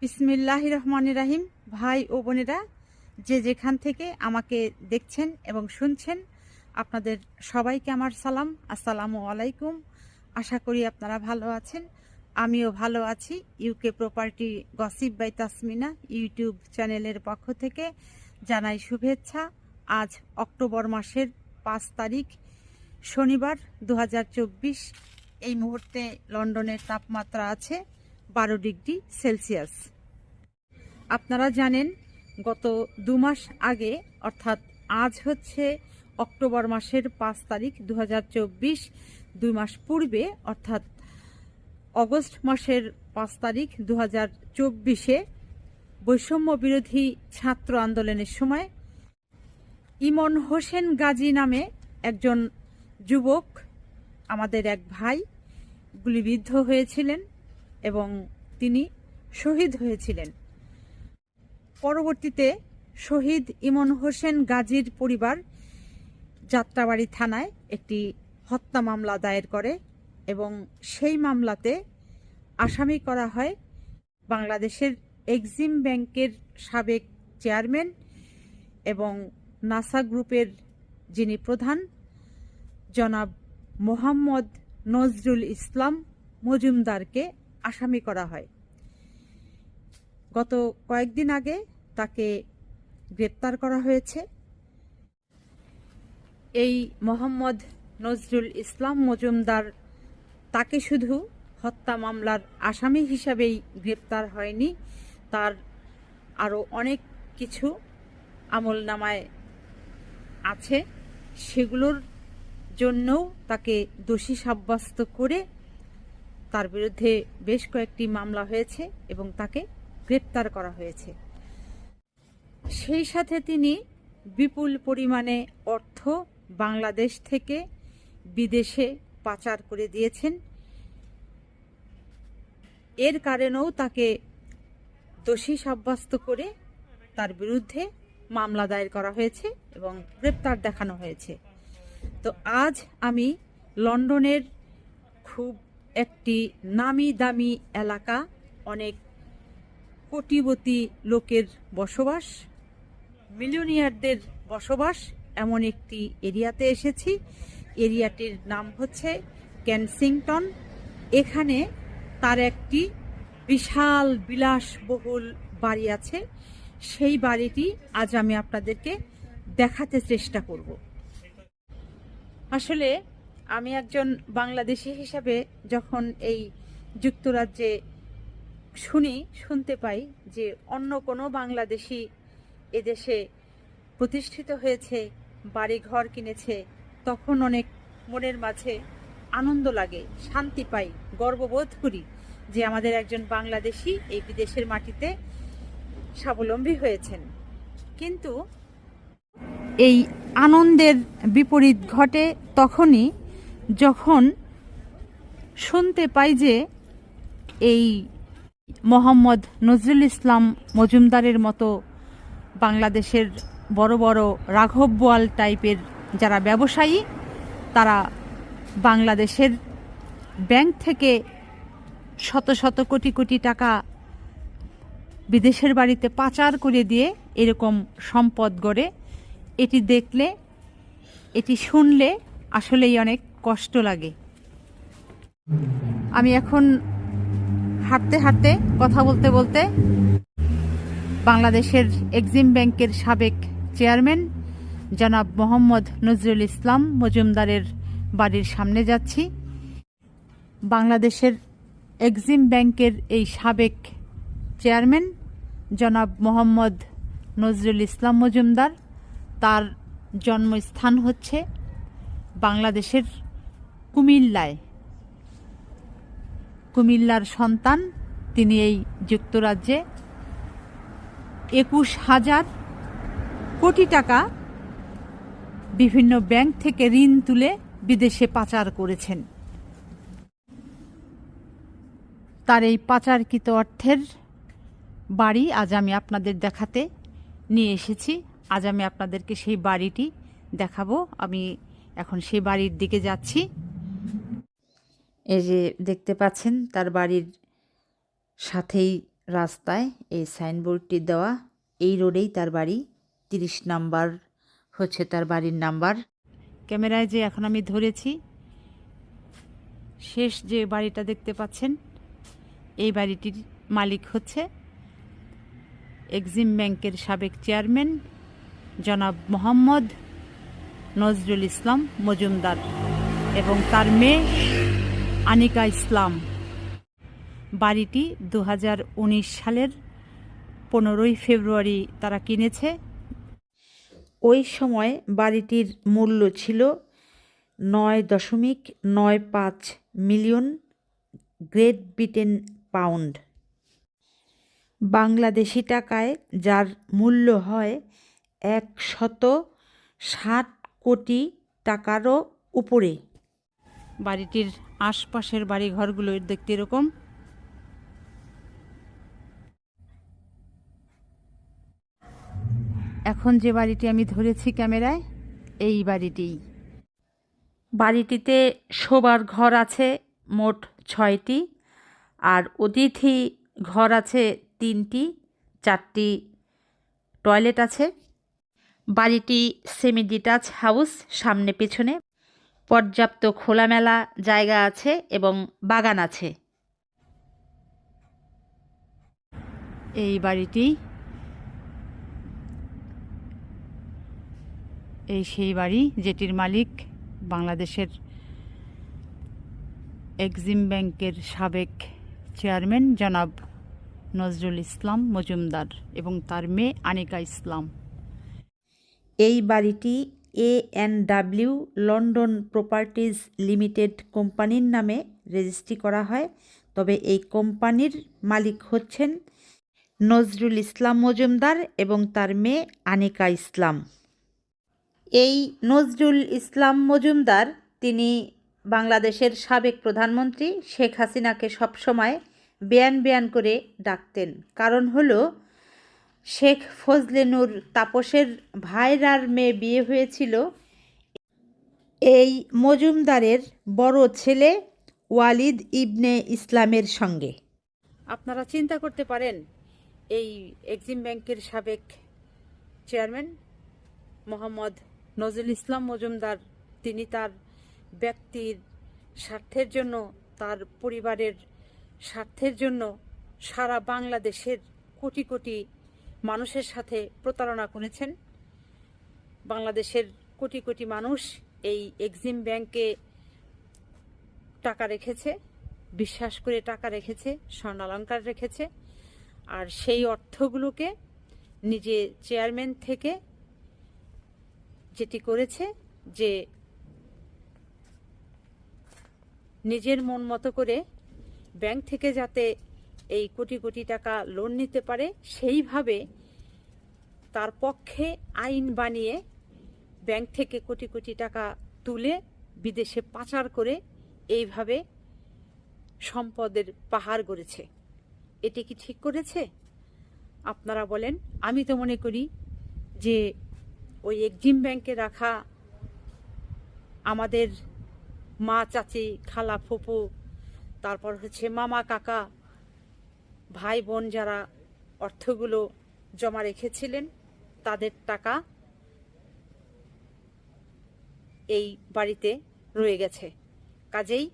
বিসমিল্লাহির রহমানির রহিম। ভাই ও বোনেরা, যে যেখান থেকে আমাকে দেখছেন এবং শুনছেন, আপনাদের সবাইকে আমার সালাম, আসসালামু আলাইকুম। আশা করি আপনারা ভালো আছেন, আমিও ভালো আছি। UK property gossip by Tasmina YouTube চ্যানেলের পক্ষ থেকে জানাই শুভেচ্ছা। আজ অক্টোবর মাসের 5 তারিখ শনিবার 2024। এই মুহূর্তে লন্ডনের তাপমাত্রা আছে 12 ডিগ্রি সেলসিয়াস। আপনারা জানেন, গত 2 মাস আগে অর্থাৎ আজ হচ্ছে অক্টোবর মাসের 5 তারিখ 2024, 2 মাস পূর্বে অর্থাৎ অগস্ট মাসের 5 তারিখ 2024-এ বৈষম্য বিরোধী ছাত্র আন্দোলনের সময় ইমন হোসেন গাজী নামে একজন যুবক, আমাদের এক ভাই, গুলিবিদ্ধ হয়েছিলেন এবং তিনি শহীদ হয়েছিলেন। পরবর্তীতে শহীদ ইমন হোসেন গাজীর পরিবার যাত্রাবাড়ি থানায় একটি হত্যা মামলা দায়ের করে এবং সেই মামলাতে আসামি করা হয় বাংলাদেশের এক্সিম ব্যাংকের সাবেক চেয়ারম্যান এবং নাসা গ্রুপের যিনি প্রধান জনাব মোহাম্মদ নজরুল ইসলাম মজুমদারকে আসামি করা হয়। গত কয়েকদিন আগে তাকে গ্রেপ্তার করা হয়েছে। এই মোহাম্মদ নজরুল ইসলাম মজুমদার তাকে শুধু হত্যা মামলার আসামি হিসাবেই গ্রেপ্তার হয়নি, তার আরও অনেক কিছু আমলনামায় আছে, সেগুলোর জন্যও তাকে দোষী সাব্যস্ত করে তার বিরুদ্ধে বেশ কয়েকটি মামলা হয়েছে এবং তাকে গ্রেপ্তার করা হয়েছে। সেই সাথে তিনি বিপুল পরিমাণে অর্থ বাংলাদেশ থেকে বিদেশে পাচার করে দিয়েছেন। এর কারণেও তাকে দোষী সাব্যস্ত করে তার বিরুদ্ধে মামলা দায়ের করা হয়েছে এবং গ্রেপ্তার দেখানো হয়েছে। তো আজ আমি লন্ডনের খুব একটি নামি দামি এলাকা, অনেক কোটিপতি লোকের বসবাস, মিলিয়নিয়ারদের বসবাস, এমন একটি এরিয়াতে এসেছি। এরিয়াটির নাম হচ্ছে কেনসিংটন। এখানে তার একটি বিশাল বিলাসবহুল বাড়ি আছে। সেই বাড়িটি আজ আমি আপনাদেরকে দেখাতে চেষ্টা করব। আসলে আমি একজন বাংলাদেশি হিসাবে যখন এই যুক্তরাজ্যে শুনতে পাই যে অন্য কোনো বাংলাদেশি এদেশে প্রতিষ্ঠিত হয়েছে, বাড়ি ঘর কিনেছে, তখন অনেক মনের মাঝে আনন্দ লাগে, শান্তি পাই, গর্ববোধ করি যে আমাদের একজন বাংলাদেশি এই বিদেশের মাটিতে স্বাবলম্বী হয়েছেন। কিন্তু এই আনন্দের বিপরীত ঘটে তখনই যখন শুনতে পাই যে এই মোহাম্মদ নজরুল ইসলাম মজুমদারের মতো বাংলাদেশের বড় বড় রাঘব বোয়াল টাইপের যারা ব্যবসায়ী, তারা বাংলাদেশের ব্যাংক থেকে শত শত কোটি কোটি টাকা বিদেশের বাড়িতে পাচার করে দিয়ে এরকম সম্পদ গড়ে। এটি দেখলে, এটি শুনলে আসলেই অনেক কষ্ট লাগে। আমি এখন হাঁটতে হাঁটতে, কথা বলতে বলতে বাংলাদেশের এক্সিম ব্যাংকের সাবেক চেয়ারম্যান জনাব মোহাম্মদ নজরুল ইসলাম মজুমদারের বাড়ির সামনে যাচ্ছি। বাংলাদেশের এক্সিম ব্যাংকের এই সাবেক চেয়ারম্যান জনাব মোহাম্মদ নজরুল ইসলাম মজুমদার, তার জন্মস্থান হচ্ছে বাংলাদেশের কুমিল্লায়। কুমিল্লার সন্তান তিনি। এই যুক্তরাজ্যে 21,000 কোটি টাকা বিভিন্ন ব্যাংক থেকে ঋণ তুলে বিদেশে পাচার করেছেন। তার এই পাচারকৃত অর্থের বাড়ি আজ আমি আপনাদের দেখাতে নিয়ে এসেছি। আজ আমি আপনাদেরকে সেই বাড়িটি দেখাবো। আমি এখন সেই বাড়ির দিকে যাচ্ছি। এই যে দেখতে পাচ্ছেন, তার বাড়ির সাথেই রাস্তায় এই সাইনবোর্ডটি দেওয়া। এই রোডেই তার বাড়ি, 30 নাম্বার হচ্ছে তার বাড়ির নাম্বার। ক্যামেরায় যে এখন আমি ধরেছি, শেষ যে বাড়িটা দেখতে পাচ্ছেন, এই বাড়িটির মালিক হচ্ছে এক্সিম ব্যাংকের সাবেক চেয়ারম্যান জনাব মোহাম্মদ নজরুল ইসলাম মজুমদার এবং তার মেয়ে আনিকা ইসলাম। বাড়িটি 2019 সালের 15ই ফেব্রুয়ারি তারা কিনেছে। ওই সময় বাড়িটির মূল্য ছিল 9.95 million great Britain pound. Bangladeshi টাকায় যার মূল্য হয় 160 কোটি টাকারও উপরে। বাড়িটির আশপাশের বাড়িঘরগুলো দেখতে এরকম। এখন যে বাড়িটি আমি ধরেছি ক্যামেরায়, এই বাড়িটিই। বাড়িটিতে শোবার ঘর আছে মোট 6টি, আর অতিথি ঘর আছে 3টি, 4টি টয়লেট আছে। বাড়িটি সেমি ডিটাচ হাউস, সামনে পেছনে পর্যাপ্ত খোলামেলা জায়গা আছে এবং বাগান আছে। এই বাড়িটি, এই সেই বাড়ি যেটির মালিক বাংলাদেশের এক্সিম ব্যাংকের সাবেক চেয়ারম্যান জনাব নজরুল ইসলাম মজুমদার এবং তার মেয়ে আনিকা ইসলাম। এই বাড়িটি A&W লন্ডন প্রপার্টিজ লিমিটেড কোম্পানির নামে রেজিস্ট্রি করা হয়, তবে এই কোম্পানির মালিক হচ্ছেন নজরুল ইসলাম মজুমদার এবং তার মেয়ে আনিকা ইসলাম। এই নজরুল ইসলাম মজুমদার তিনি বাংলাদেশের সাবেক প্রধানমন্ত্রী শেখ হাসিনাকে সবসময় বেয়ান করে ডাকতেন। কারণ হলো শেখ ফজলে নূর তাপসের ভাইরার মেয়ে বিয়ে হয়েছিল এই মজুমদারের বড় ছেলে ওয়ালিদ ইবনে ইসলামের সঙ্গে। আপনারা চিন্তা করতে পারেন, এই এক্সিম ব্যাংকের সাবেক চেয়ারম্যান মোহাম্মদ নজরুল ইসলাম মজুমদার তিনি তার ব্যক্তির স্বার্থের জন্য, তার পরিবারের স্বার্থের জন্য সারা বাংলাদেশের কোটি কোটি মানুষের সাথে প্রতারণা করেছেন। বাংলাদেশের কোটি কোটি মানুষ এই এক্সিম ব্যাংকে টাকা রেখেছে, বিশ্বাস করে টাকা রেখেছে, স্বর্ণালংকার রেখেছে, আর সেই অর্থগুলোকে নিজে চেয়ারম্যান থেকে যেটি করেছে যে নিজের মন মতো করে ব্যাংক থেকে যাতে এই কোটি কোটি টাকা লোন নিতে পারে, সেইভাবে তার পক্ষে আইন বানিয়ে ব্যাংক থেকে কোটি কোটি টাকা তুলে বিদেশে পাচার করে এইভাবে সম্পদের পাহাড় গড়েছে। এটি কি ঠিক করেছে? আপনারা বলেন। আমি তো মনে করি যে ওই এক্সিম ব্যাংকে রাখা আমাদের মা, চাচি, খালা, ফুপু, তারপর হচ্ছে মামা, কাকা, ভাই বোন যারা অর্থগুলো জমা রেখেছিলেন তাদের টাকা এই বাড়িতে রয়ে গেছে। কাজেই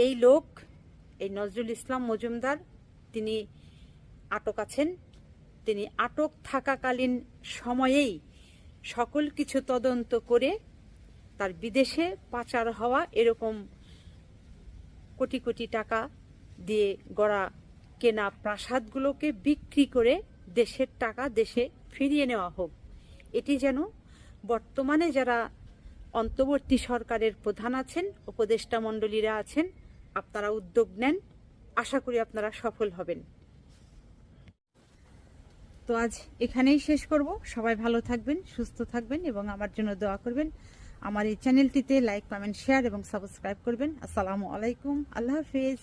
এই লোক, এই নজরুল ইসলাম মজুমদার, তিনি আটক আছেন। তিনি আটক থাকাকালীন সময়েই সকল কিছু তদন্ত করে তার বিদেশে পাচার হওয়া এরকম কোটি কোটি টাকা দিয়ে গড়া কেনা প্রাসাদগুলোকে বিক্রি করে দেশের টাকা দেশে ফিরিয়ে নেওয়া হোক। এটি যেন বর্তমানে যারা অন্তর্বর্তী সরকারের প্রধান আছেন, উপদেষ্টা মণ্ডলীরা আছেন, আপনারা উদ্যোগ নেন। আশা করি আপনারা সফল হবেন। তো আজ এখানেই শেষ করব। সবাই ভালো থাকবেন, সুস্থ থাকবেন এবং আমার জন্য দোয়া করবেন। আমার এই চ্যানেলটিতে লাইক, কমেন্ট, শেয়ার এবং সাবস্ক্রাইব করবেন। আসসালামু আলাইকুম, আল্লাহ হাফিজ।